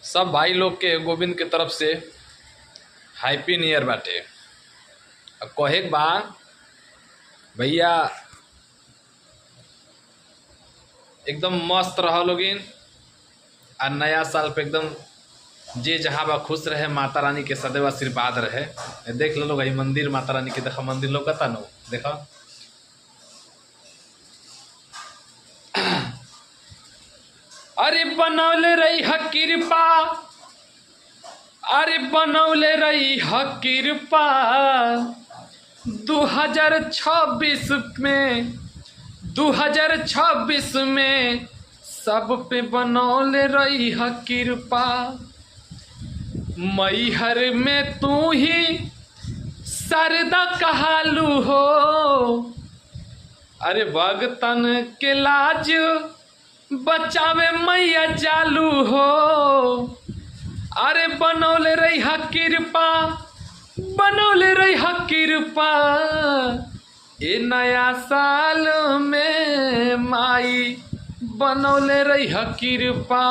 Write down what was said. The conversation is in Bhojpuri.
सब भाई लोग के गोविंद के तरफ से हैप्पी न्यू ईयर बाटे। कहे बा भैया एकदम मस्त रहो लोगिन आ नया साल पे एकदम जे जहाँ बा खुश रहे, माता रानी के सदैव आशीर्वाद रहे। देख लो लोग मंदिर माता रानी के, देखा मंदिर लोग कता नो देखा। अरे बनौले रही ह कृपा, अरे बनौले रही ह कृपा 2026 में सब पे बनौले रही ह कृपा। मैहर में तू ही सरदा कहालू हो, अरे भगतन के लाज बचावे मैया जालू हो। अरे बनौले रही ह कृपा, बनौले रही ह कृपा ए नया साल में माई बनौले रही ह कृपा।